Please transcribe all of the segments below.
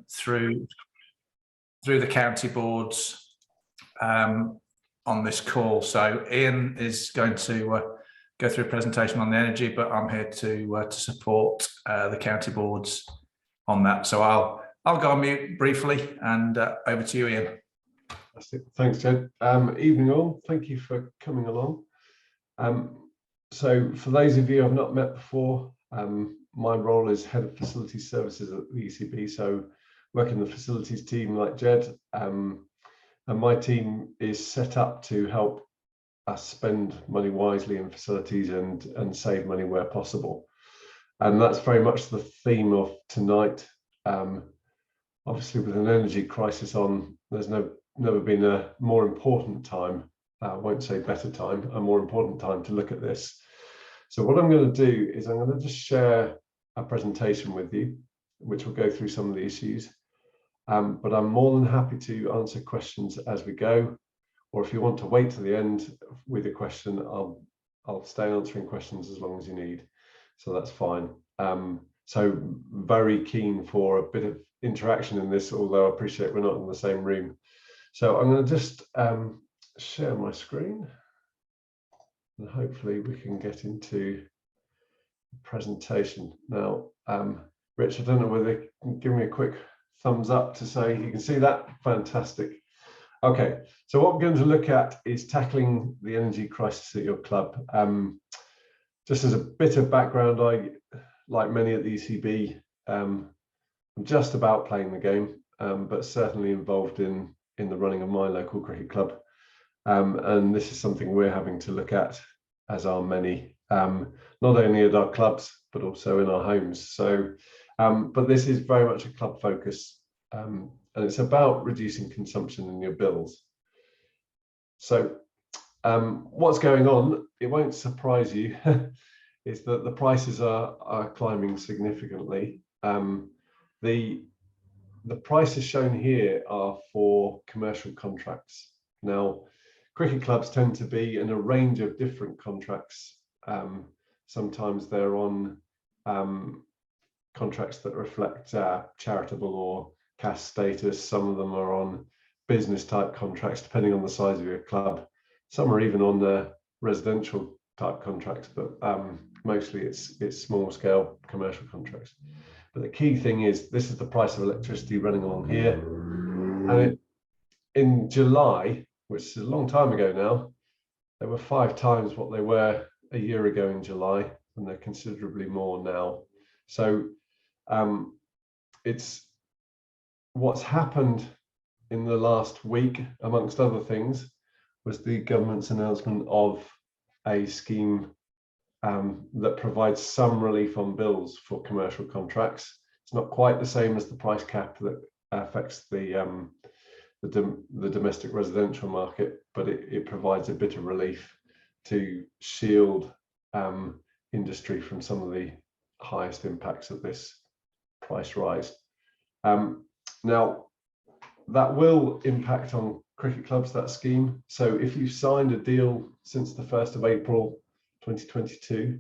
through the county boards on this call. So Ian is going to go through a presentation on the energy, but I'm here to support the county boards on that. So I'll go on mute briefly and over to you, Ian. Thanks, Jed. Evening all. Thank you for coming along. So for those of you I've not met before, my role is Head of Facilities Services at the ECB. So work in the facilities team like Jed, and my team is set up to help us spend money wisely in facilities and save money where possible. And that's very much the theme of tonight. Obviously, with an energy crisis on, there's never been a more important time, I won't say better time, a more important time to look at this. So what I'm going to do is I'm going to just share a presentation with you, which will go through some of the issues. But I'm more than happy to answer questions as we go, or if you want to wait to the end with a question, I'll stay answering questions as long as you need. So that's fine. So very keen for a bit of interaction in this, although I appreciate we're not in the same room. So I'm going to just share my screen, and hopefully we can get into the presentation. Now, Rich, I don't know whether you can give me a quick thumbs up to say you can see that. Fantastic. Okay, so what we're going to look at is tackling the energy crisis at your club. Just as a bit of background, I, like many at the ECB, I'm just about playing the game, but certainly involved in the running of my local cricket club. And this is something we're having to look at, as are many, not only at our clubs, but also in our homes. So, but this is very much a club focus, and it's about reducing consumption in your bills. So what's going on, it won't surprise you, is that the prices are climbing significantly. The prices shown here are for commercial contracts. Now, cricket clubs tend to be in a range of different contracts. Sometimes they're on contracts that reflect charitable or caste status. Some of them are on business type contracts, depending on the size of your club. Some are even on the residential type contracts, but mostly it's small scale commercial contracts. But the key thing is, this is the price of electricity running along here. And in July, which is a long time ago now, they were 5 times what they were a year ago in July, and they're considerably more now. So it's what's happened in the last week, amongst other things, was the government's announcement of a scheme that provides some relief on bills for commercial contracts. It's not quite the same as the price cap that affects the domestic residential market, but it provides a bit of relief to shield industry from some of the highest impacts of this price rise. Now, that will impact on cricket clubs, that scheme. So if you've signed a deal since the 1st of April 2022,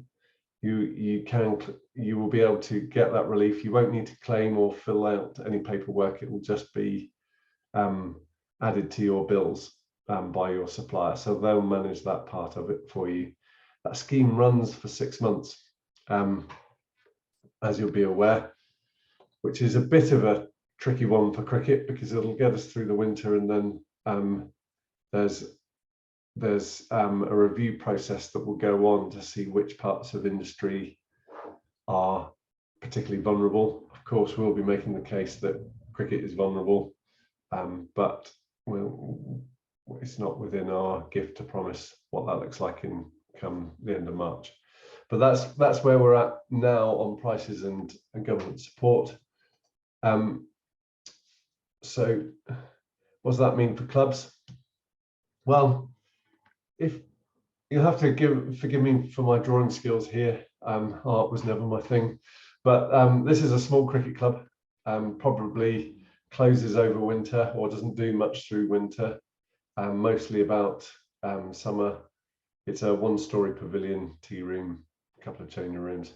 you will be able to get that relief. You won't need to claim or fill out any paperwork. It will just be added to your bills by your supplier. So they'll manage that part of it for you. That scheme runs for 6 months, as you'll be aware, which is a bit of a tricky one for cricket, because it'll get us through the winter, and then there's a review process that will go on to see which parts of industry are particularly vulnerable. Of course, we'll be making the case that cricket is vulnerable, but it's not within our gift to promise what that looks like in come the end of March. But that's where we're at now on prices and government support. So what does that mean for clubs? Well, if you'll have to forgive me for my drawing skills here. Art was never my thing, but this is a small cricket club, probably closes over winter or doesn't do much through winter, mostly about summer. It's a 1-story pavilion, tea room, a couple of changing rooms.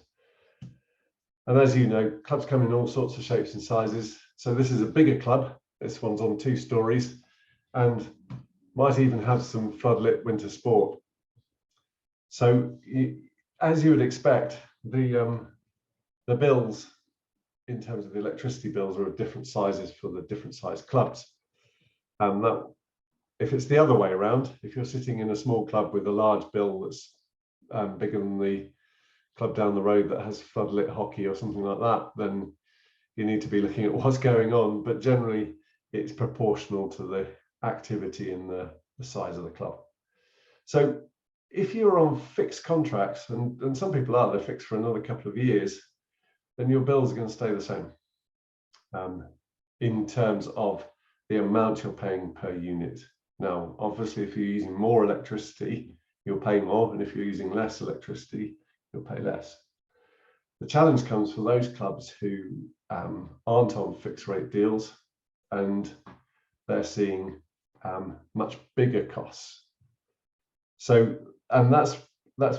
And as you know, clubs come in all sorts of shapes and sizes. So this is a bigger club. This one's on 2 stories and might even have some floodlit winter sport. So as you would expect, the bills in terms of the electricity bills are of different sizes for the different size clubs. That if it's the other way around, if you're sitting in a small club with a large bill that's bigger than the club down the road that has floodlit hockey or something like that, then you need to be looking at what's going on. But generally, it's proportional to the activity and the size of the club. So if you're on fixed contracts, and some people are, they're fixed for another couple of years, then your bills are going to stay the same in terms of the amount you're paying per unit. Now, obviously, if you're using more electricity, you'll pay more, and if you're using less electricity, you'll pay less. The challenge comes for those clubs who aren't on fixed rate deals, and they're seeing much bigger costs. So, and that's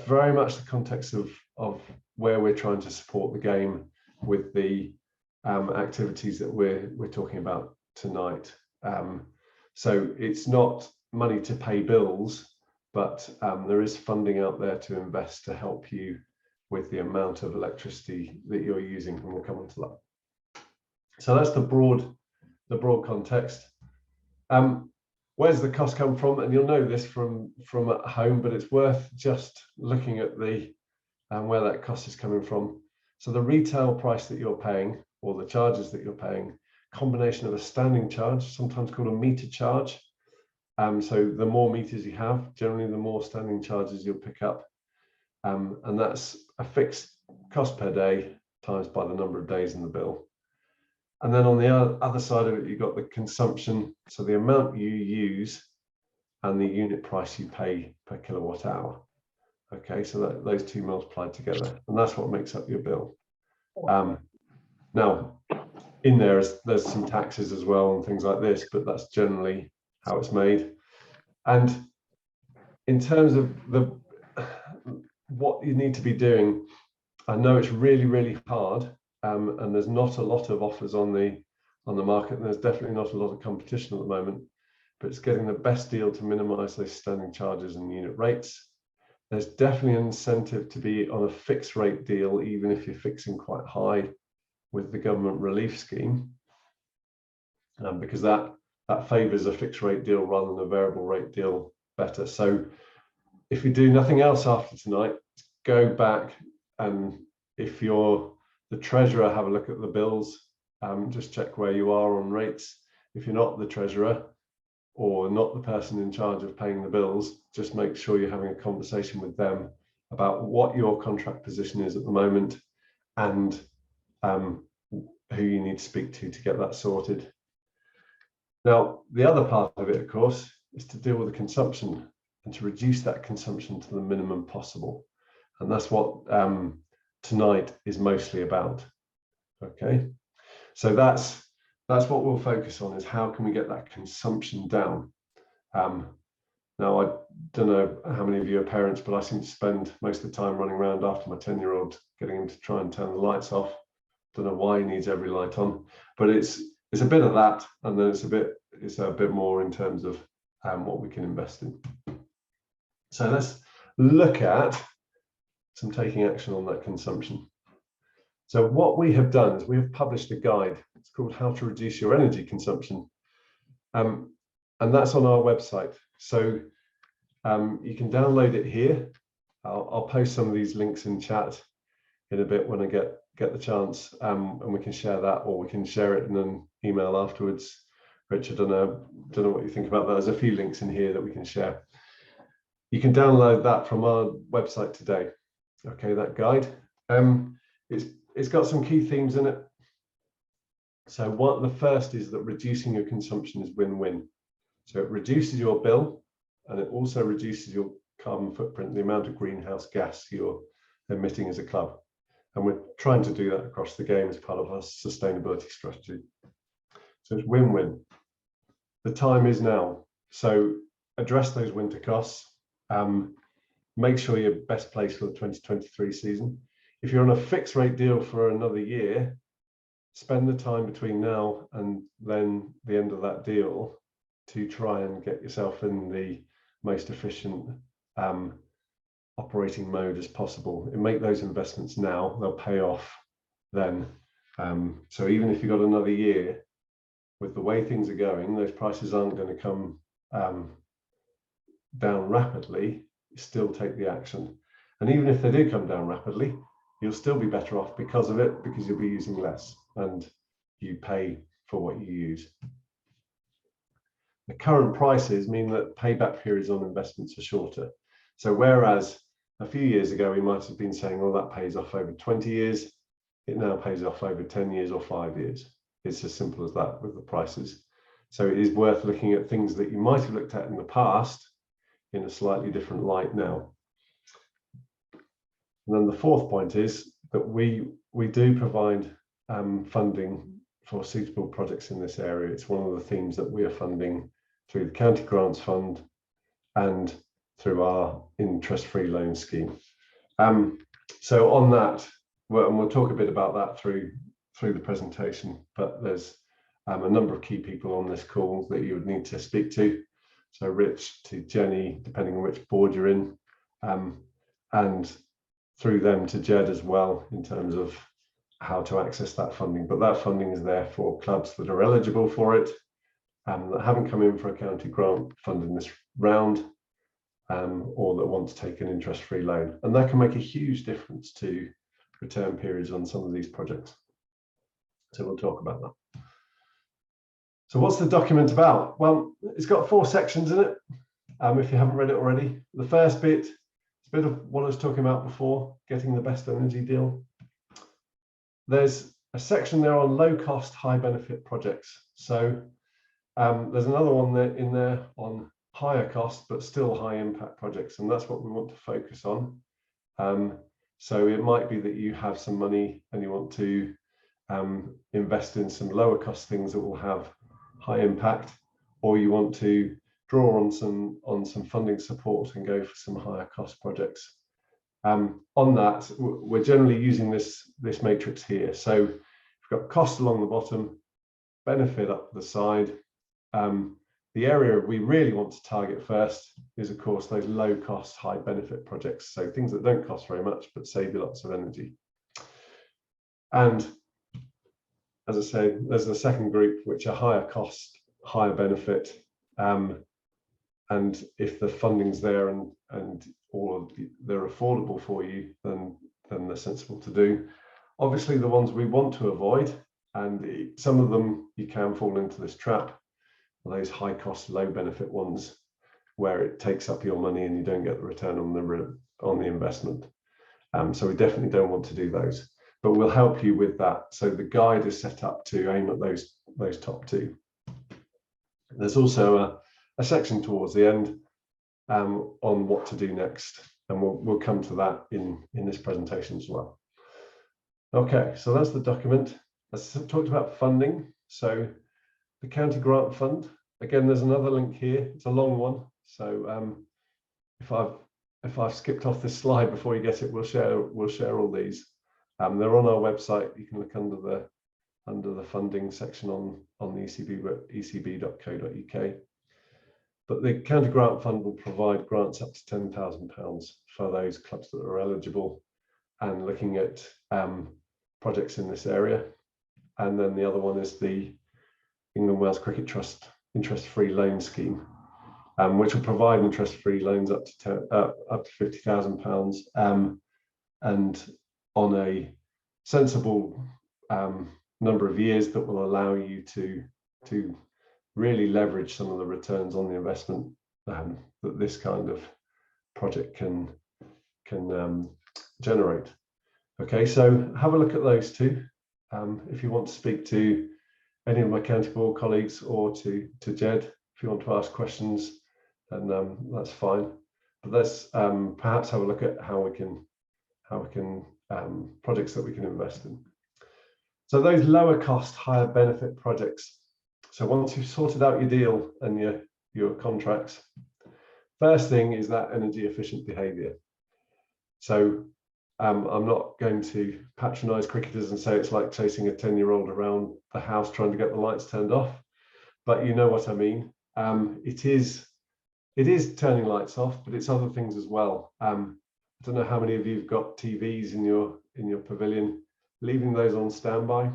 very much the context of where we're trying to support the game with the activities that we're talking about tonight. So it's not money to pay bills, but there is funding out there to invest to help you with the amount of electricity that you're using, and we'll come on to that. So that's the broad context. Where's the cost come from? And you'll know this from at home, but it's worth just looking at the where that cost is coming from. So the retail price that you're paying, or the charges that you're paying, combination of a standing charge, sometimes called a meter charge. So the more meters you have, generally the more standing charges you'll pick up. And that's a fixed cost per day times by the number of days in the bill. And then on the other side of it, you've got the consumption, so the amount you use and the unit price you pay per kilowatt hour. Okay, so those two multiplied together, and that's what makes up your bill. Now, in there's some taxes as well and things like this, but that's generally how it's made. And in terms of what you need to be doing, I know it's really, really hard. And there's not a lot of offers on the market, and there's definitely not a lot of competition at the moment, but it's getting the best deal to minimize those standing charges and unit rates. There's definitely an incentive to be on a fixed rate deal, even if you're fixing quite high with the government relief scheme, because that favors a fixed rate deal rather than a variable rate deal better. So if you do nothing else after tonight, go back, and if you're the treasurer, have a look at the bills, just check where you are on rates. If you're not the treasurer or not the person in charge of paying the bills, just make sure you're having a conversation with them about what your contract position is at the moment, and who you need to speak to get that sorted. Now, the other part of it, of course, is to deal with the consumption and to reduce that consumption to the minimum possible. And that's what tonight is mostly about. Okay, so that's what we'll focus on, is how can we get that consumption down. Now, I don't know how many of you are parents, but I seem to spend most of the time running around after my 10-year-old, getting him to try and turn the lights off. Don't know why he needs every light on, but it's a bit of that, and then it's a bit more in terms of what we can invest in. So let's look at some taking action on that consumption. So what we have done is we have published a guide. It's called How to Reduce Your Energy Consumption. And that's on our website. So you can download it here. I'll post some of these links in chat in a bit when I get the chance, and we can share that, or we can share it in an email afterwards. Rich, I don't know what you think about that. There's a few links in here that we can share. You can download that from our website today. Okay, that guide. It's got some key themes in it. So the first is that reducing your consumption is win-win. So it reduces your bill, and it also reduces your carbon footprint, the amount of greenhouse gas you're emitting as a club. And we're trying to do that across the game as part of our sustainability strategy. So it's win-win. The time is now. So address those winter costs. Make sure you're best placed for the 2023 season. If you're on a fixed rate deal for another year, spend the time between now and then the end of that deal to try and get yourself in the most efficient operating mode as possible, and make those investments now. They'll pay off then. So even if you've got another year, with the way things are going, those prices aren't going to come down rapidly. Still take the action, and even if they do come down rapidly, you'll still be better off because of it, because you'll be using less and you pay for what you use. The current prices mean that payback periods on investments are shorter. So whereas a few years ago we might have been saying, well, that pays off over 20 years, it now pays off over 10 years or 5 years. It's as simple as that with the prices. So it is worth looking at things that you might have looked at in the past in a slightly different light now. And then the fourth point is that we do provide funding for suitable projects in this area. It's one of the themes that we are funding through the County Grants Fund and through our interest-free loan scheme. So on that, and we'll talk a bit about that through the presentation, but there's a number of key people on this call that you would need to speak to. So Rich to Jenny, depending on which board you're in, and through them to Jed as well in terms of how to access that funding. But that funding is there for clubs that are eligible for it, that haven't come in for a county grant fund in this round, or that want to take an interest-free loan. And that can make a huge difference to return periods on some of these projects. So we'll talk about that. So what's the document about? Well, it's got 4 sections in it, if you haven't read it already. The first bit, it's a bit of what I was talking about before, getting the best energy deal. There's a section there on low cost, high benefit projects. So there's another one there in there on higher cost, but still high impact projects. And that's what we want to focus on. So it might be that you have some money and you want to invest in some lower cost things that will have high impact, or you want to draw on some funding support and go for some higher cost projects. On that, we're generally using this matrix here. So we've got cost along the bottom, benefit up the side. The area we really want to target first is, of course, those low cost, high benefit projects. So things that don't cost very much, but save you lots of energy. And as I say, there's the second group, which are higher cost, higher benefit. And if the funding's there and or they're affordable for you, then they're sensible to do. Obviously, the ones we want to avoid, and some of them you can fall into this trap, are those high cost, low benefit ones, where it takes up your money and you don't get the return on the investment. So we definitely don't want to do those, but we'll help you with that. So the guide is set up to aim at those top 2. There's also a section towards the end on what to do next, and we'll come to that in this presentation as well. Okay, so that's the document. I talked about funding. So the County Grant Fund, again, there's another link here. It's a long one, so if I've skipped off this slide before you get it, we'll share all these. They're on our website. You can look under the funding section on the ecb.co.uk. But the County Grant Fund will provide grants up to £10,000 for those clubs that are eligible and looking at projects in this area. And then the other one is the England Wales Cricket Trust interest-free loan scheme, which will provide interest-free loans up to £50,000 and on a sensible number of years that will allow you to really leverage some of the returns on the investment that this kind of project can generate. Okay, so have a look at those 2. If you want to speak to any of my county board colleagues or to Jed, if you want to ask questions, then that's fine. But let's perhaps have a look at how we can projects that we can invest in. So those lower cost, higher benefit projects. So once you've sorted out your deal and your contracts, first thing is that energy efficient behavior. So I'm not going to patronize cricketers and say it's like chasing a 10-year-old around the house trying to get the lights turned off, but you know what I mean. It is turning lights off, but it's other things as well. I don't know how many of you have got TVs in your pavilion. Leaving those on standby,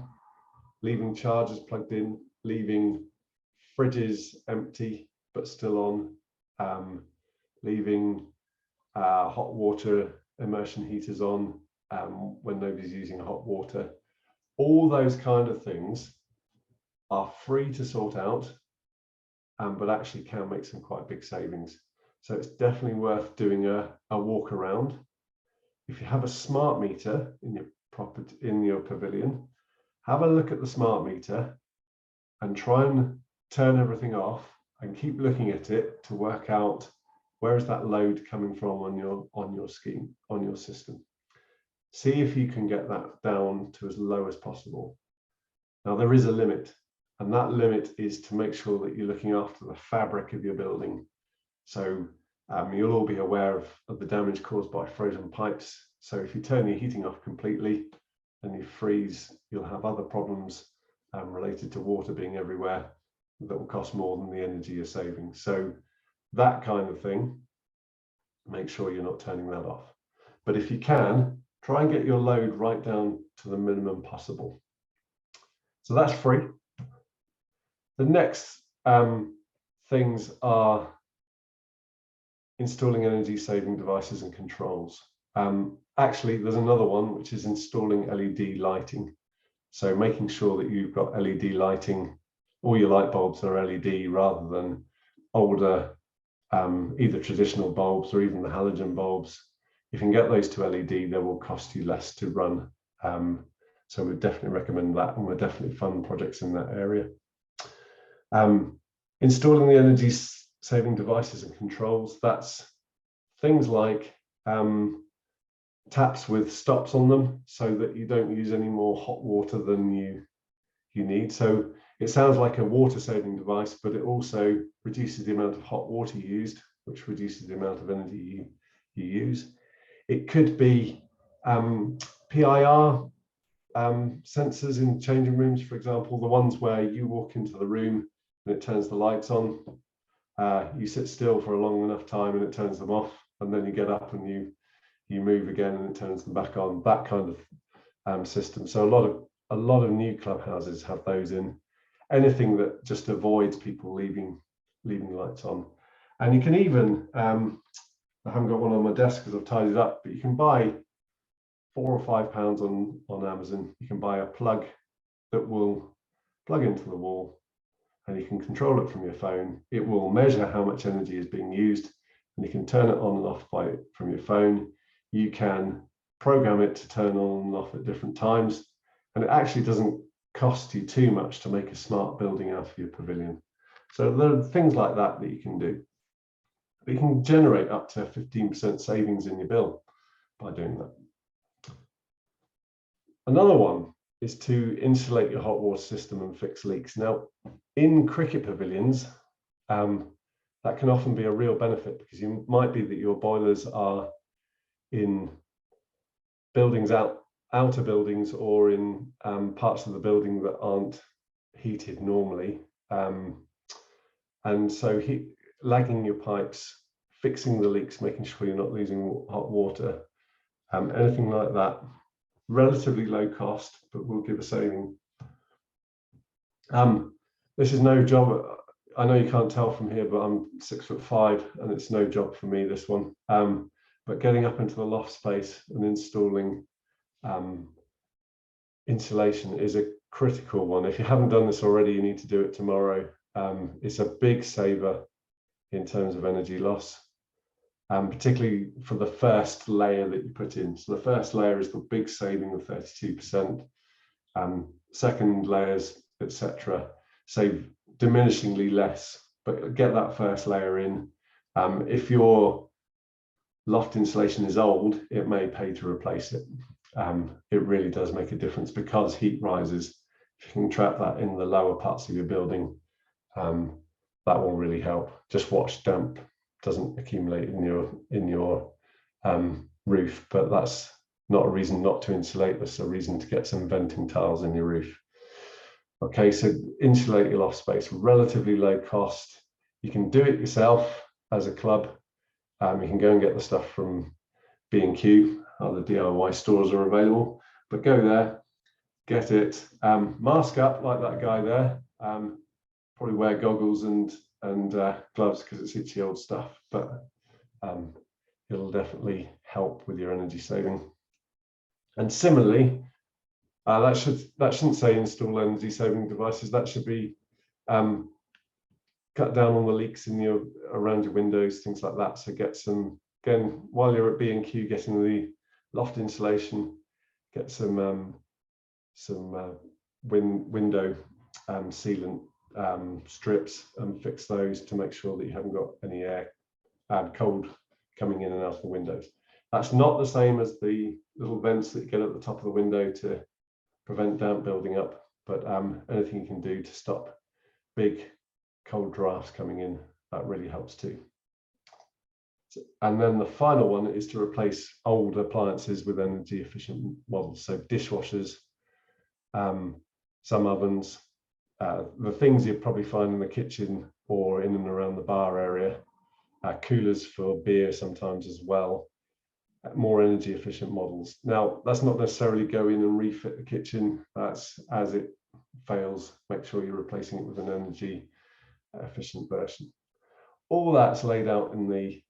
leaving chargers plugged in, leaving fridges empty but still on, leaving hot water immersion heaters on when nobody's using hot water. All those kind of things are free to sort out, but actually can make some quite big savings. So it's definitely worth doing a walk around. If you have a smart meter in your pavilion, have a look at the smart meter and try and turn everything off and keep looking at it to work out where is that load coming from on your scheme, on your system. See if you can get that down to as low as possible. Now there is a limit, and that limit is to make sure that you're looking after the fabric of your building. So you'll all be aware of the damage caused by frozen pipes. So if you turn your heating off completely and you freeze, you'll have other problems related to water being everywhere that will cost more than the energy you're saving. So that kind of thing, make sure you're not turning that off. But if you can, try and get your load right down to the minimum possible. So that's free. The next things are installing energy saving devices and controls. Actually, there's another one, which is installing LED lighting. So making sure that you've got LED lighting, all your light bulbs are LED rather than older, either traditional bulbs or even the halogen bulbs. If you can get those to LED, they will cost you less to run. So we definitely recommend that, and we're definitely fund projects in that area. Installing the energy saving devices and controls, that's things like taps with stops on them so that you don't use any more hot water than you need. So it sounds like a water saving device, but it also reduces the amount of hot water used, which reduces the amount of energy you use. It could be PIR sensors in changing rooms, for example, the ones where you walk into the room and it turns the lights on. You sit still for a long enough time and it turns them off, and then you get up and you move again and it turns them back on. That kind of system. So a lot of new clubhouses have those in. Anything that just avoids people leaving lights on. And you can even, I haven't got one on my desk because I've tied it up, but you can buy £4 or £5 on Amazon. You can buy a plug that will plug into the wall, and you can control it from your phone. It will measure how much energy is being used, and you can turn it on and off from your phone. You can program it to turn on and off at different times, and it actually doesn't cost you too much to make a smart building out of your pavilion. So there are things like that you can do. But you can generate up to 15% savings in your bill by doing that. Another one is to insulate your hot water system and fix leaks. Now, in cricket pavilions, that can often be a real benefit, because you might be that your boilers are in buildings outer buildings or in parts of the building that aren't heated normally. And so lagging your pipes, fixing the leaks, making sure you're not losing hot water, anything like that, relatively low cost, but will give a saving. This is no job. I know you can't tell from here, but I'm 6'5", and it's no job for me, this one. But getting up into the loft space and installing insulation is a critical one. If you haven't done this already, you need to do it tomorrow. It's a big saver in terms of energy loss, particularly for the first layer that you put in. So the first layer is the big saving of 32%. Second layers, etc., save diminishingly less, but get that first layer in. If your loft insulation is old, it may pay to replace it. It really does make a difference, because heat rises. If you can trap that in the lower parts of your building, that will really help. Just watch damp doesn't accumulate in your roof, but that's not a reason not to insulate. That's a reason to get some venting tiles in your roof. Okay, so insulate your loft space, relatively low cost. You can do it yourself as a club. You can go and get the stuff from B&Q. Other DIY stores are available, but go there, get it, mask up like that guy there. Probably wear goggles and gloves because it's itchy old stuff, but it'll definitely help with your energy saving. And similarly, that shouldn't say install energy saving devices. That should be cut down on the leaks in around your windows, things like that. So get some, again, while you're at B&Q getting the loft insulation, get some window sealant strips and fix those to make sure that you haven't got any air cold coming in and out of the windows. That's not the same as the little vents that you get at the top of the window to prevent damp building up, but anything you can do to stop big cold drafts coming in, that really helps too. And then the final one is to replace old appliances with energy efficient models. So dishwashers, some ovens, the things you'd probably find in the kitchen or in and around the bar area, coolers for beer sometimes as well, more energy efficient models. Now, that's not necessarily go in and refit the kitchen. That's as it fails, make sure you're replacing it with an energy efficient version. All that's laid out in the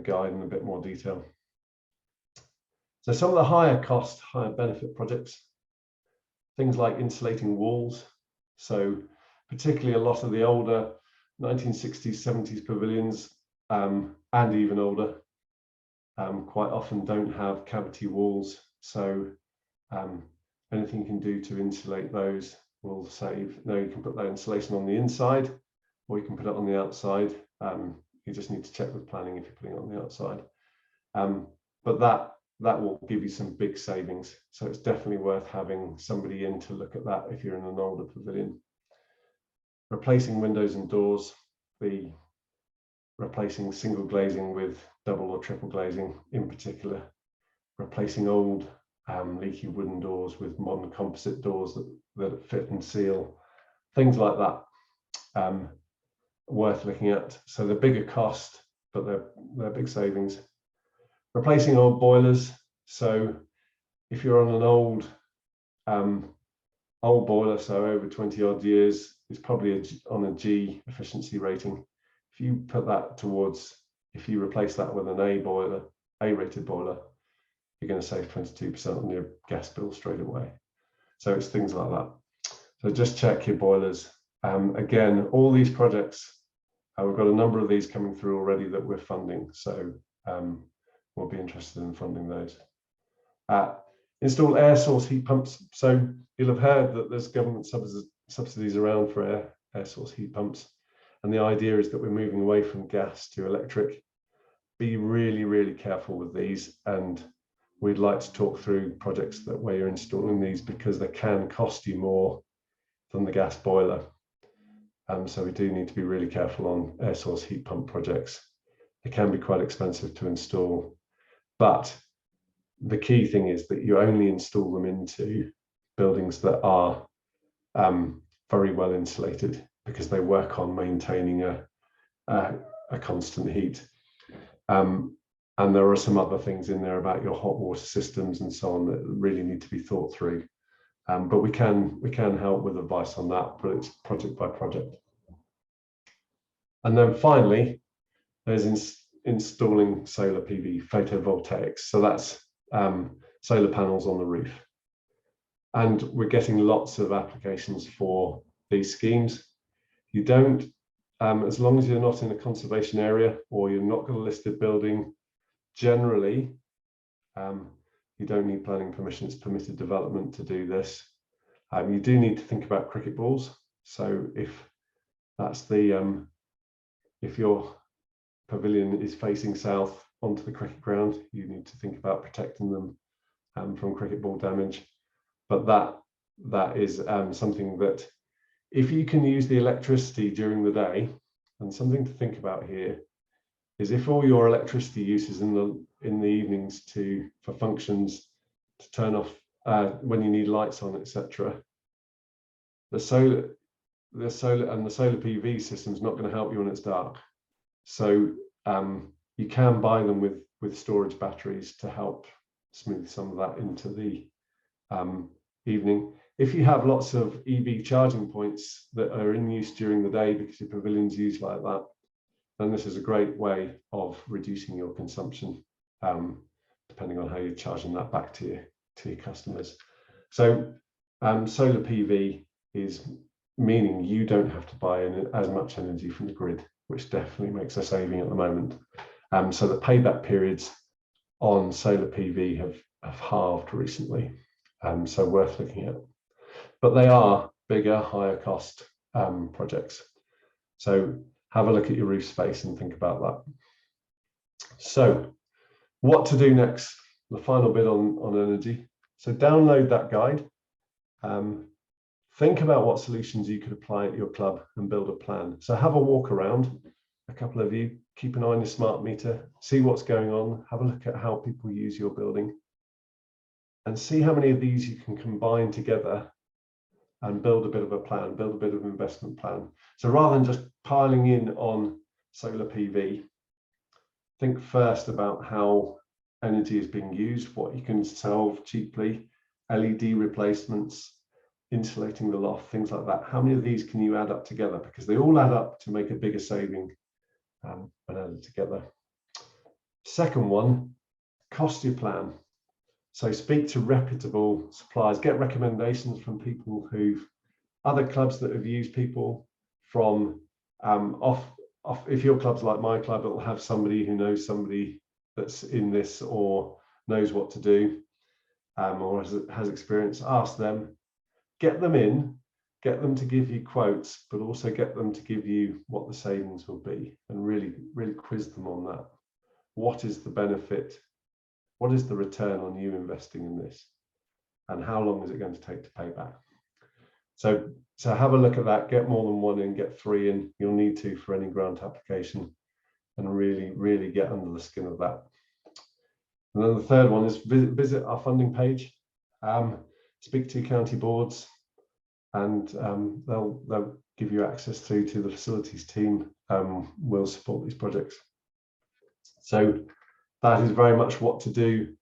guide in a bit more detail. So some of the higher cost, higher benefit projects, things like insulating walls. So particularly a lot of the older 1960s, 70s pavilions and even older quite often don't have cavity walls. So anything you can do to insulate those will save. Now you can put that insulation on the inside or you can put it on the outside. You just need to check with planning if you're putting it on the outside. But that will give you some big savings. So it's definitely worth having somebody in to look at that if you're in an older pavilion. Replacing windows and doors, replacing single glazing with double or triple glazing in particular, replacing old leaky wooden doors with modern composite doors that fit and seal, things like that, worth looking at. So they're bigger cost, but they're big savings. Replacing old boilers. So if you're on an old boiler, so over 20 odd years, it's probably on a G efficiency rating. If you put that towards, if you replace that with an A rated boiler, you're going to save 22% on your gas bill straight away. So it's things like that. So just check your boilers. Again, all these projects, we've got a number of these coming through already that we're funding. So we'll be interested in funding those. Install air source heat pumps. So you'll have heard that there's government subsidies around for air source heat pumps. And the idea is that we're moving away from gas to electric. Be really, really careful with these. And we'd like to talk through projects where you're installing these because they can cost you more than the gas boiler. So we do need to be really careful on air source heat pump projects. They can be quite expensive to install, but the key thing is that you only install them into buildings that are very well insulated because they work on maintaining a constant heat. And there are some other things in there about your hot water systems and so on that really need to be thought through. But we can help with advice on that, but it's project by project. And then finally, there's installing solar PV photovoltaics. So that's solar panels on the roof. And we're getting lots of applications for these schemes. You don't, as long as you're not in a conservation area or you're not got a listed building, generally, you don't need planning permission. It's permitted development to do this. You do need to think about cricket balls. So if that's if your pavilion is facing south onto the cricket ground, you need to think about protecting them from cricket ball damage. But that is something that if you can use the electricity during the day, and something to think about here, is if all your electricity use is in the evenings for functions to turn off when you need lights on, etc. The solar PV system is not going to help you when it's dark. So you can buy them with storage batteries to help smooth some of that into the evening. If you have lots of EV charging points that are in use during the day because your pavilion's used like that, then this is a great way of reducing your consumption, depending on how you're charging that back to your customers. So solar PV is meaning you don't have to buy in as much energy from the grid, which definitely makes a saving at the moment. So the payback periods on solar PV have halved recently, so worth looking at. But they are bigger, higher cost projects. So have a look at your roof space and think about that. So what to do next? The final bit on energy. So download that guide. Think about what solutions you could apply at your club and build a plan. So have a walk around, a couple of you, keep an eye on your smart meter, see what's going on, have a look at how people use your building, and see how many of these you can combine together and build a bit of a plan, build a bit of an investment plan. So rather than just piling in on solar PV, think first about how energy is being used, what you can solve cheaply, LED replacements, insulating the loft, things like that. How many of these can you add up together? Because they all add up to make a bigger saving when added together. Second one, cost your plan. So speak to reputable suppliers, get recommendations from people other clubs that have used people from if your club's like my club, it'll have somebody who knows somebody that's in this or knows what to do or has experience. Ask them, get them in, get them to give you quotes, but also get them to give you what the savings will be and really quiz them on that. What is the benefit? What is the return on you investing in this? And how long is it going to take to pay back? So have a look at that, get more than one in, get 3 in. You'll need to for any grant application, and really get under the skin of that. And then the third one is visit our funding page, speak to county boards, and they'll give you access to the facilities team. Will support these projects. So that is very much what to do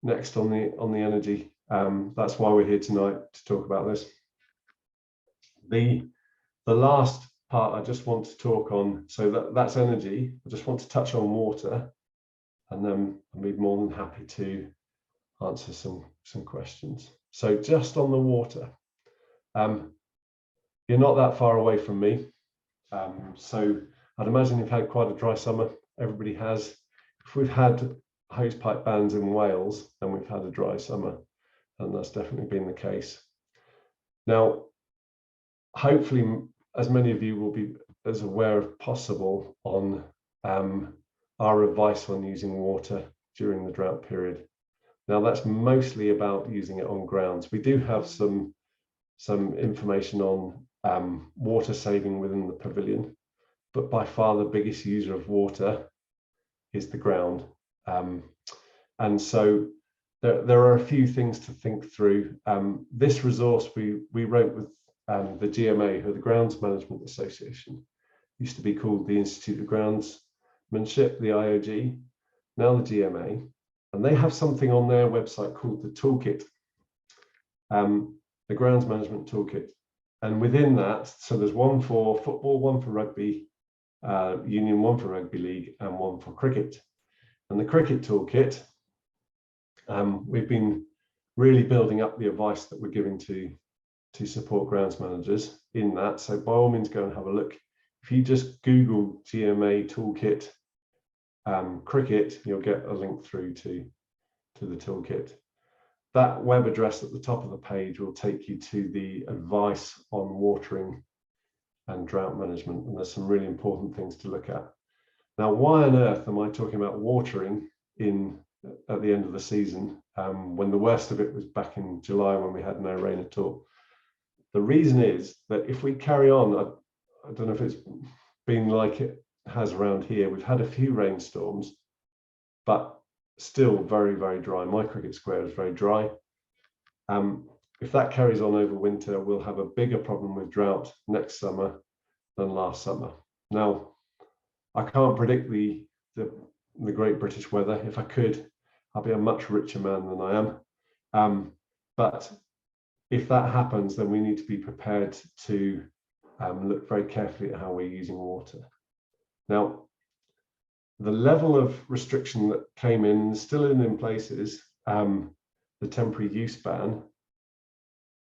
next on the energy. That's why we're here tonight, to talk about this. The last part I just want to talk on, so that's energy. I just want to touch on water, and then I'll be more than happy to answer some questions. So just on the water, you're not that far away from me. So I'd imagine you've had quite a dry summer. Everybody has. If we've had hosepipe bans in Wales, then we've had a dry summer, and that's definitely been the case. Now, hopefully, as many of you will be as aware as possible on our advice on using water during the drought period. Now, that's mostly about using it on grounds. We do have some information on water saving within the pavilion, but by far the biggest user of water is the ground. And so there are a few things to think through. This resource we wrote with the GMA, who are the Grounds Management Association, used to be called the Institute of Groundsmanship, the IOG, now the GMA, and they have something on their website called the Toolkit, the Grounds Management Toolkit. And within that, so there's one for football, one for rugby union, one for rugby league, and one for cricket. And the cricket toolkit, we've been really building up the advice that we're giving to support grounds managers in that. So by all means, go and have a look. If you just Google GMA toolkit cricket, you'll get a link through to the toolkit. That web address at the top of the page will take you to the advice on watering and drought management, and there's some really important things to look at. Now, why on earth am I talking about watering at the end of the season, when the worst of it was back in July when we had no rain at all? The reason is that if we carry on, I don't know if it's been like it has around here. We've had a few rainstorms, but still very, very dry. My cricket square is very dry. If that carries on over winter, we'll have a bigger problem with drought next summer than last summer. Now, I can't predict the Great British weather. If I could, I'll be a much richer man than I am. But if that happens, then we need to be prepared to look very carefully at how we're using water. Now, the level of restriction that came in, still in places, the temporary use ban,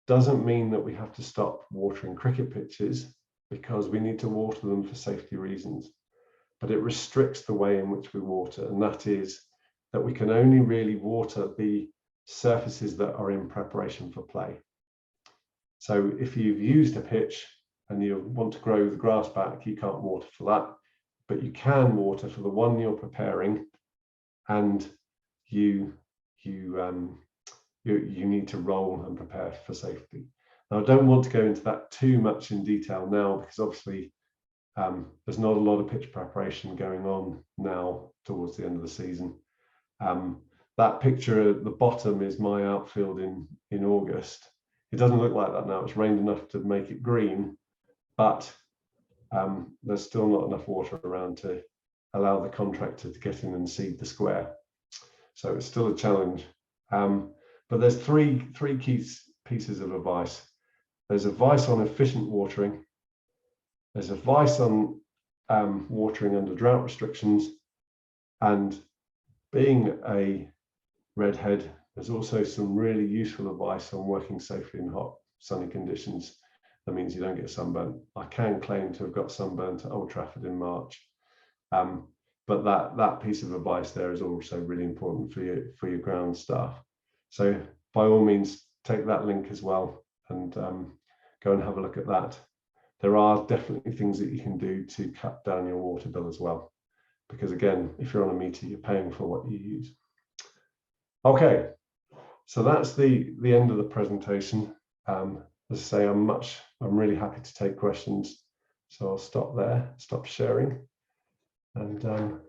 doesn't mean that we have to stop watering cricket pitches, because we need to water them for safety reasons. But it restricts the way in which we water, and that is that we can only really water the surfaces that are in preparation for play. So if you've used a pitch and you want to grow the grass back, you can't water for that, but you can water for the one you're preparing, and you need to roll and prepare for safety. Now, I don't want to go into that too much in detail now, because obviously there's not a lot of pitch preparation going on now towards the end of the season. That picture at the bottom is my outfield in August. It doesn't look like that now. It's rained enough to make it green, but there's still not enough water around to allow the contractor to get in and seed the square. So it's still a challenge. But there's three key pieces of advice. There's advice on efficient watering. There's advice on watering under drought restrictions. And being a redhead, there's also some really useful advice on working safely in hot, sunny conditions. That means you don't get sunburnt. I can claim to have got sunburnt at Old Trafford in March. But that piece of advice there is also really important for your ground staff. So by all means, take that link as well and go and have a look at that. There are definitely things that you can do to cut down your water bill as well, because again, if you're on a meter, you're paying for what you use. Okay, so that's the end of the presentation. As I say, I'm really happy to take questions. So I'll stop there, stop sharing. And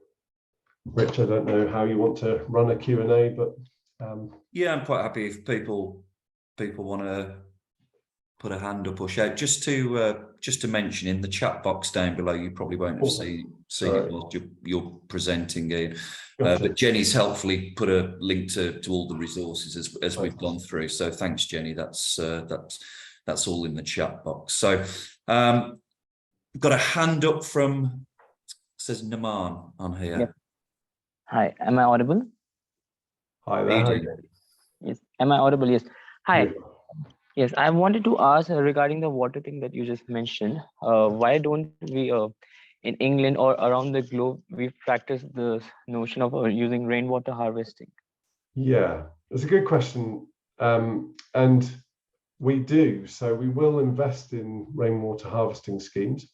Rich, I don't know how you want to run a Q&A, but yeah, I'm quite happy if people want to put a hand up or shout. Just to mention, in the chat box down below, you probably won't have seen it whilst you're presenting it. But Jenny's helpfully put a link to all the resources as we've gone through. So thanks, Jenny. That's all in the chat box. So we've got a hand up from, says Naman on here. Yep. Hi, am I audible? Hi there. Yes, am I audible? Yes. Hi. Yes, I wanted to ask regarding the water thing that you just mentioned. Why don't we, in England or around the globe, we practice the notion of using rainwater harvesting? Yeah, that's a good question. And we do. So we will invest in rainwater harvesting schemes.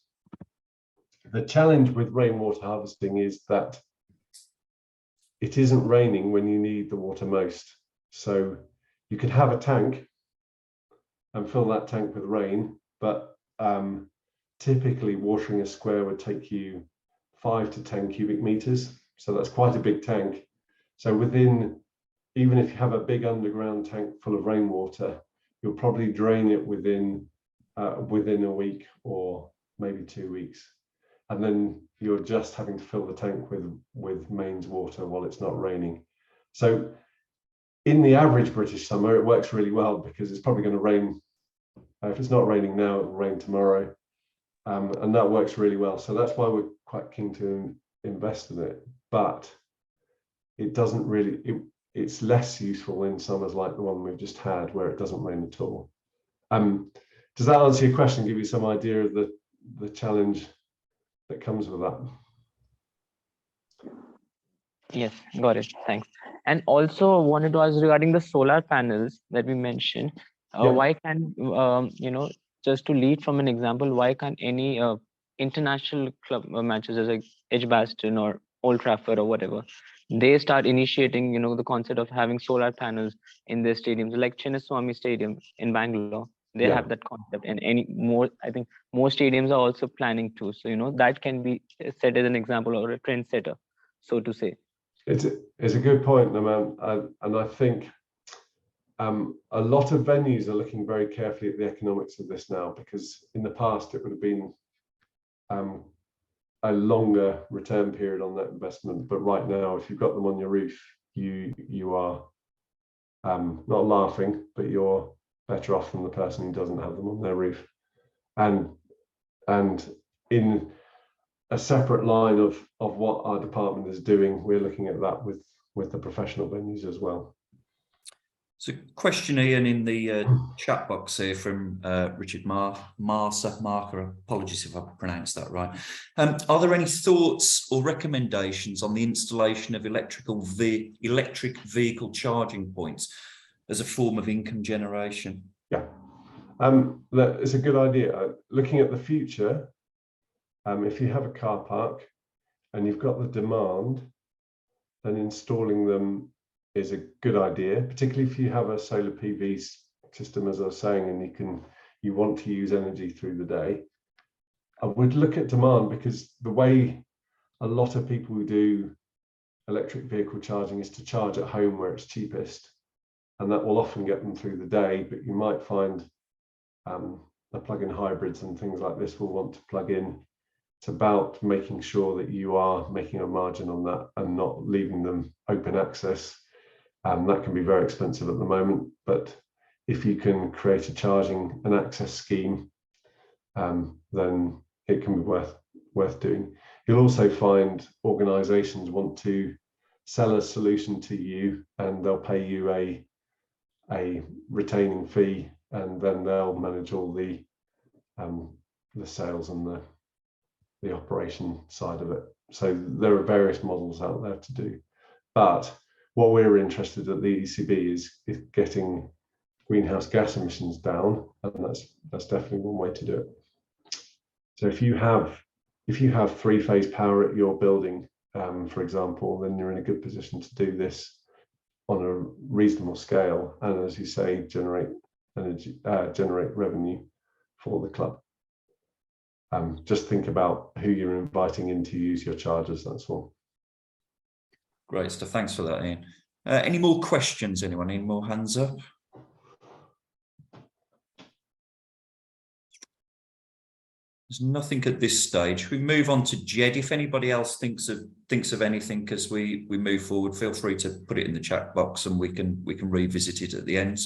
The challenge with rainwater harvesting is that it isn't raining when you need the water most. So you could have a tank and fill that tank with rain, but typically watering a square would take you 5 to 10 cubic meters. So that's quite a big tank. So even if you have a big underground tank full of rainwater, you'll probably drain it within a week or maybe 2 weeks. And then you're just having to fill the tank with mains water while it's not raining. So in the average British summer, it works really well because it's probably going to rain. If it's not raining now, it will rain tomorrow. And that works really well. So that's why we're quite keen to invest in it. But it doesn't really, it's less useful in summers like the one we've just had where it doesn't rain at all. Does that answer your question, give you some idea of the challenge that comes with that? Yes, got it. Thanks. And also wanted to ask regarding the solar panels that we mentioned. Why can just to lead from an example, why can't any international club matches as like Edgbaston or Old Trafford or whatever, they start initiating the concept of having solar panels in their stadiums, like Chinnaswamy Stadium in Bangalore? They Yeah. have that concept, and any more, I think more stadiums are also planning to. So, you know, that can be set as an example or a trend setter, so to say. It's a good point, Naman. And I think a lot of venues are looking very carefully at the economics of this now, because in the past it would have been a longer return period on that investment. But right now, if you've got them on your roof, you are not laughing, but you're better off than the person who doesn't have them on their roof. And in a separate line of what our department is doing, we're looking at that with the professional venues as well. So, question, Ian, in the chat box here from Richard Marker. Apologies if I pronounced that right. Are there any thoughts or recommendations on the installation of electric vehicle charging points as a form of income generation? Yeah, it's a good idea. Looking at the future, if you have a car park and you've got the demand, then installing them is a good idea, particularly if you have a solar PV system, as I was saying, and you want to use energy through the day. I would look at demand, because the way a lot of people do electric vehicle charging is to charge at home where it's cheapest, and that will often get them through the day. But you might find the plug-in hybrids and things like this will want to plug in. It's about making sure that you are making a margin on that and not leaving them open access. That can be very expensive at the moment, but if you can create a charging and access scheme, then it can be worth doing. You'll also find organisations want to sell a solution to you, and they'll pay you a retaining fee, and then they'll manage all the sales and the operation side of it. So there are various models out there to do, but what we're interested at the ECB is getting greenhouse gas emissions down, and that's definitely one way to do it. So if you have 3-phase power at your building, for example, then you're in a good position to do this on a reasonable scale, and as you say, generate revenue for the club. Just think about who you're inviting in to use your chargers, that's all. Great stuff. Thanks for that, Ian. Any more questions, anyone? Any more hands up? There's nothing at this stage. We move on to Jed. If anybody else thinks of anything as we move forward, feel free to put it in the chat box, and we can revisit it at the end.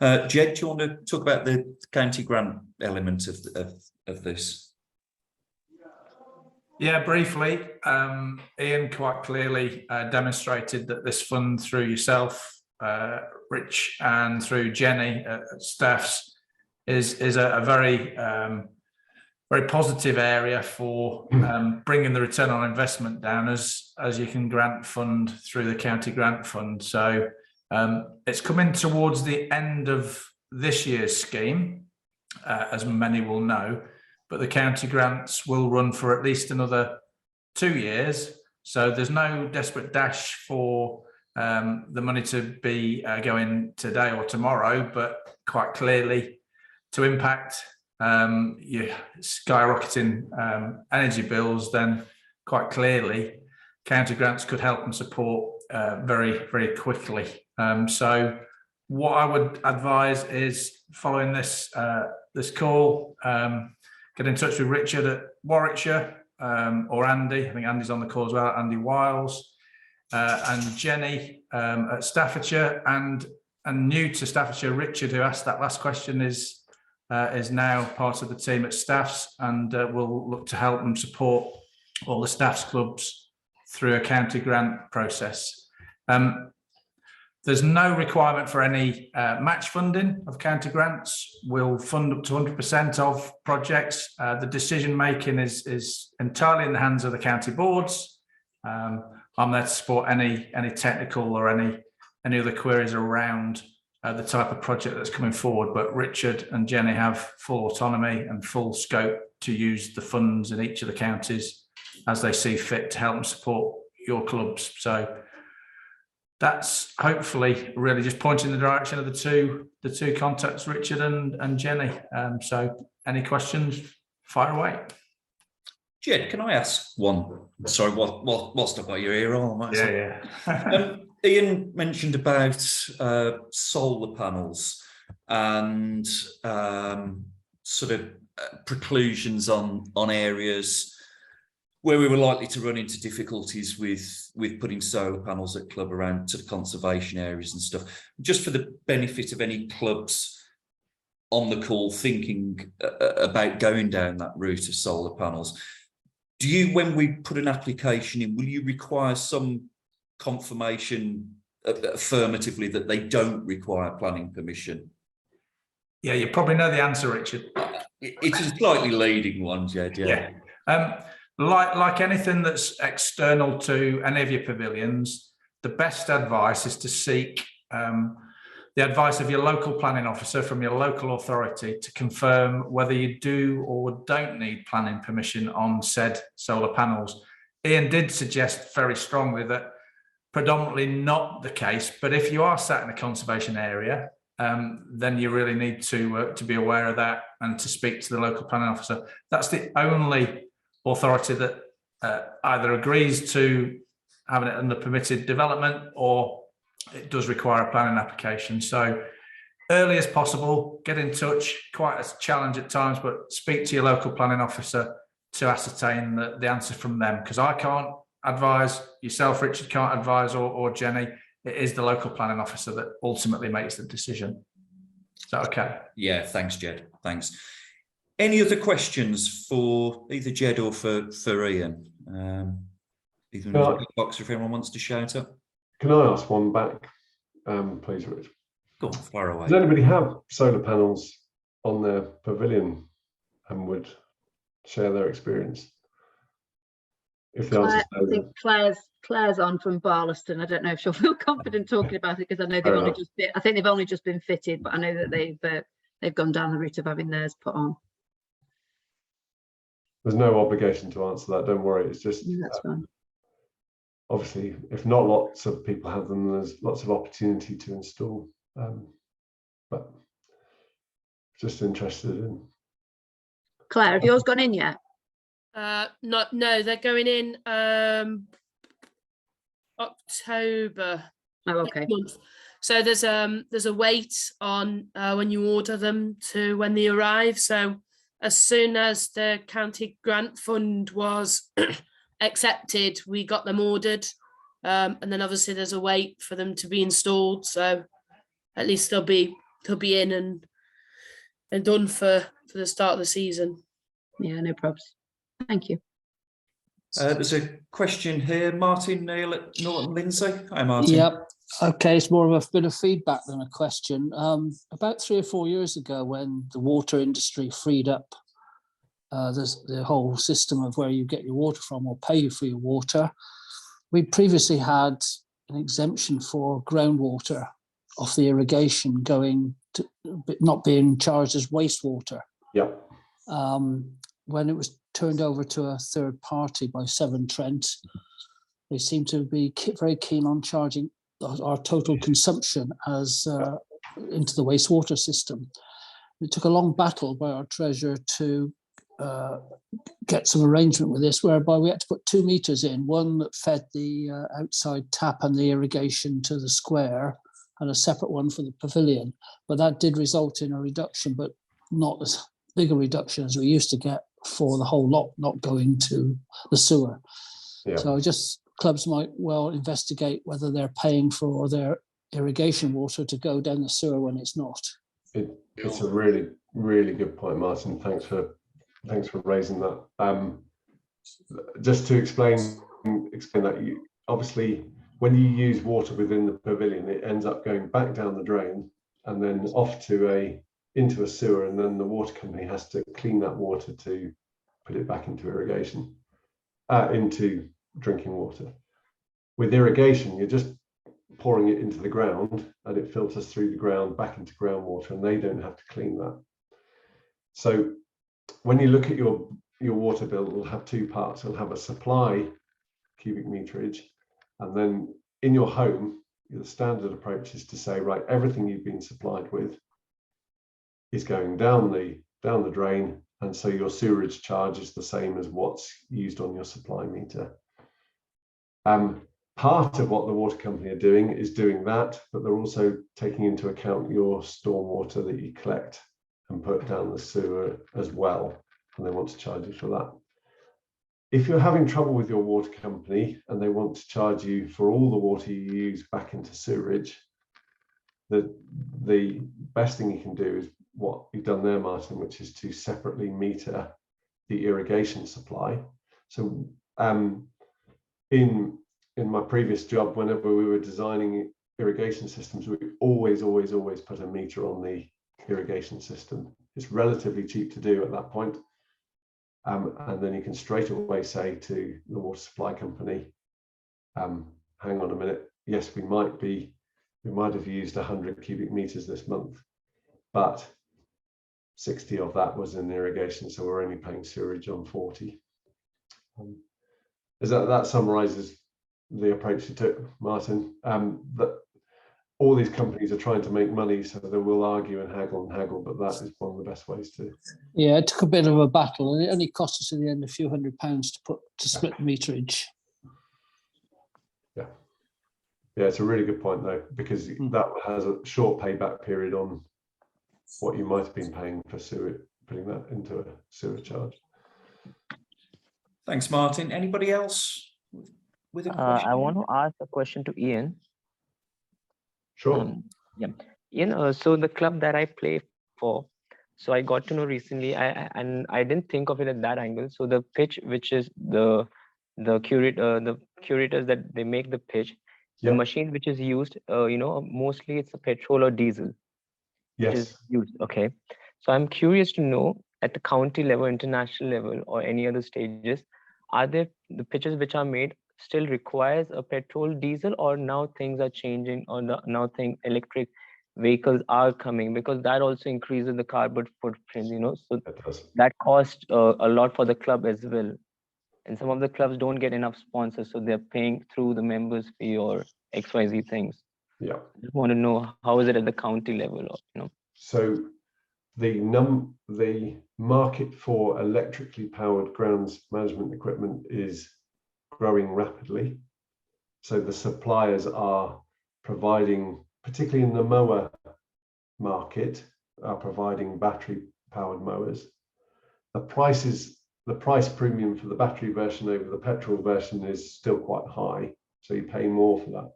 Jed, do you want to talk about the county grant element of this? Yeah, briefly. Ian quite clearly demonstrated that this fund, through yourself, Rich, and through Jenny at Staffs, is a very very positive area for bringing the return on investment down, as you can grant fund through the county grant fund. So it's coming towards the end of this year's scheme, as many will know, but the county grants will run for at least another 2 years. So there's no desperate dash for the money to be going today or tomorrow, but quite clearly to impact your skyrocketing energy bills, then quite clearly county grants could help and support very, very quickly. So what I would advise is, following this call, get in touch with Richard at Warwickshire, or Andy. I think Andy's on the call as well, Andy Wiles, and Jenny at Staffordshire, and new to Staffordshire, Richard, who asked that last question, is now part of the team at Staffs, and will look to help and support all the Staffs clubs through a county grant process. There's no requirement for any match funding of county grants. We'll fund up to 100% of projects. The decision making is entirely in the hands of the county boards. I'm there to support any technical or any other queries around the type of project that's coming forward. But Richard and Jenny have full autonomy and full scope to use the funds in each of the counties as they see fit to help and support your clubs. So that's hopefully really just pointing in the direction of the two contacts, Richard and Jenny. So any questions, fire away. Jed, can I ask one? Sorry, whilst I've got your ear on. Yeah. Ian mentioned about solar panels and sort of preclusions on areas where we were likely to run into difficulties with putting solar panels at club around to the conservation areas and stuff. Just for the benefit of any clubs on the call thinking about going down that route of solar panels, do you, when we put an application in, will you require some confirmation affirmatively that they don't require planning permission? Yeah, you probably know the answer, Richard. It's a slightly leading one, Jed. Yeah. Like anything that's external to any of your pavilions, the best advice is to seek the advice of your local planning officer from your local authority to confirm whether you do or don't need planning permission on said solar panels. Ian did suggest very strongly that predominantly not the case, but if you are sat in a conservation area, then you really need to be aware of that and to speak to the local planning officer. That's the only authority that either agrees to having it under permitted development or it does require a planning application. So early as possible, get in touch. Quite a challenge at times, but speak to your local planning officer to ascertain the answer from them, because I can't advise, yourself, Richard, can't advise, or Jenny. It is the local planning officer that ultimately makes the decision. Is that okay? Yeah, thanks, Jed. Thanks. Any other questions for either Jed or for Ian? Either in the box, if anyone wants to shout up. Can I ask one back, please, Rich? Go on, fire away. Does anybody have solar panels on their pavilion and would share their experience? If the answer is no, I think Claire's on from Barlaston. I don't know if she'll feel confident talking about it because I know they've only just been fitted, but I know that they've gone down the route of having theirs put on. There's no obligation to answer that. Don't worry. It's just that's fine. Obviously, if not lots of people have them, there's lots of opportunity to install. But just interested in. Claire, have yours gone in yet? No, they're going in October. Oh, okay. Month. So there's a wait on when you order them to when they arrive. So as soon as the county grant fund was accepted, we got them ordered, and then obviously there's a wait for them to be installed. So at least they'll be in and done for the start of the season. Yeah, no problems. Thank you. There's a question here, Martin Neil at Norton Lindsay. Hi, Martin. Yep. Okay, it's more of a bit of feedback than a question. About 3 or 4 years ago, when the water industry freed up the whole system of where you get your water from or pay you for your water, we previously had an exemption for groundwater off the irrigation going to not being charged as wastewater. Yeah. When it was turned over to a third party by Severn Trent, they seemed to be very keen on charging our total consumption as into the wastewater system. It took a long battle by our treasurer to get some arrangement with this, whereby we had to put 2 meters in, one that fed the outside tap and the irrigation to the square, and a separate one for the pavilion. But that did result in a reduction, but not as big a reduction as we used to get for the whole lot not going to the sewer. Yeah. So just clubs might well investigate whether they're paying for their irrigation water to go down the sewer when it's not. It's a really, really good point, Martin. Thanks for raising that. Just to explain that, obviously when you use water within the pavilion, it ends up going back down the drain and then off into a sewer, and then the water company has to clean that water to put it back into irrigation, into drinking water. With irrigation, you're just pouring it into the ground and it filters through the ground back into groundwater, and they don't have to clean that. So when you look at your water bill, it'll have 2 parts. It'll have a supply cubic meterage, and then in your home, the standard approach is to say, right, everything you've been supplied with is going down the drain, and so your sewerage charge is the same as what's used on your supply meter. Part of what the water company are doing is doing that, but they're also taking into account your stormwater that you collect and put down the sewer as well, and they want to charge you for that. If you're having trouble with your water company and they want to charge you for all the water you use back into sewerage, the best thing you can do is what you've done there, Martin, which is to separately meter the irrigation supply. So in my previous job, whenever we were designing irrigation systems, we always put a meter on the irrigation system. It's relatively cheap to do at that point. And then you can straight away say to the water supply company, hang on a minute, yes, we might have used 100 cubic meters this month, but 60 of that was in irrigation, so we're only paying sewerage on 40. That summarizes the approach you took, Martin. That all these companies are trying to make money, so they will argue and haggle, but that is one of the best ways to. Yeah, it took a bit of a battle, and it only cost us in the end a few £100s to split meterage. Yeah, it's a really good point though, because that has a short payback period on what you might have been paying for sewer, putting that into a sewer charge. Thanks, Martin. Anybody else with a question? I want to ask a question to Ian. Sure. Yeah, Ian. So the club that I play for, so I got to know recently, and I didn't think of it at that angle. So the pitch, which is the curators that they make the pitch, the machine which is used, mostly it's a petrol or diesel. Yes. Which is used. Okay. So I'm curious to know, at the county level, international level, or any other stages, are there the pitches which are made still requires a petrol, diesel, or now things are changing, or now electric vehicles are coming, because that also increases the carbon footprint, so that costs a lot for the club as well. And some of the clubs don't get enough sponsors, so they're paying through the members fee or XYZ things. Yeah. I just want to know, how is it at the county level, So the market for electrically powered grounds management equipment is growing rapidly. So the suppliers are providing, particularly in the mower market, are providing battery powered mowers. The price premium for the battery version over the petrol version is still quite high, so you pay more for that.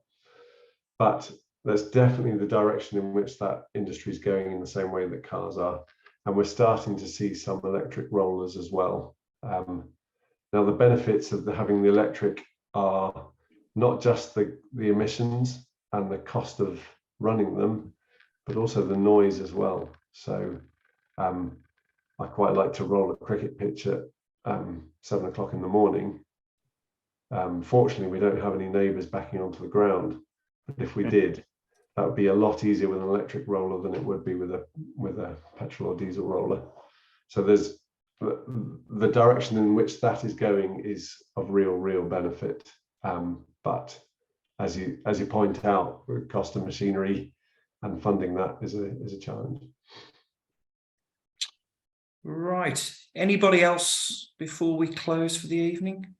But that's definitely the direction in which that industry is going, in the same way that cars are. And we're starting to see some electric rollers as well. Now, the benefits of having the electric are not just the emissions and the cost of running them, but also the noise as well. So I quite like to roll a cricket pitch at 7 o'clock in the morning. Fortunately, we don't have any neighbours backing onto the ground, but if we did, that would be a lot easier with an electric roller than it would be with a petrol or diesel roller. So there's the direction in which that is going is of real benefit. But as you point out, the cost of machinery and funding that is a challenge. Right. Anybody else before we close for the evening?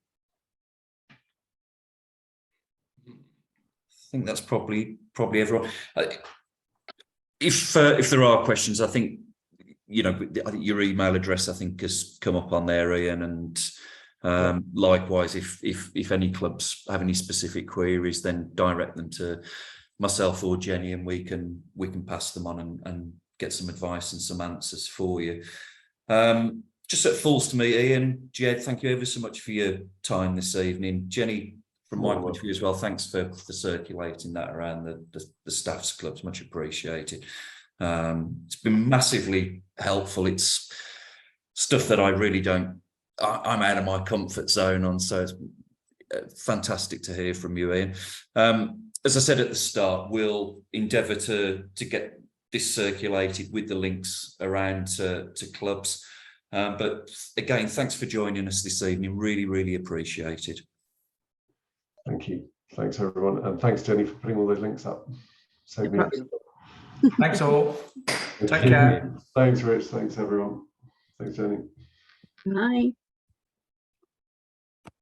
I think that's probably everyone. If there are questions, I think your email address has come up on there, Ian, and likewise, if any clubs have any specific queries, then direct them to myself or Jenny, and we can pass them on and get some advice and some answers for you. Just it falls to me, Ian, Jed, thank you ever so much for your time this evening. Jenny, from my point of view as well, thanks for circulating that around the staff's clubs, much appreciated. It's been massively helpful. It's stuff that I really I'm out of my comfort zone on, so it's fantastic to hear from you, Ian. As I said at the start, we'll endeavour to get this circulated with the links around to clubs. But again, thanks for joining us this evening. Really appreciated. Thank you. Thanks everyone, and thanks Jenny for putting all those links up. Save me. Thanks all. Take care. Thanks Rich, thanks everyone. Thanks Jenny. Bye.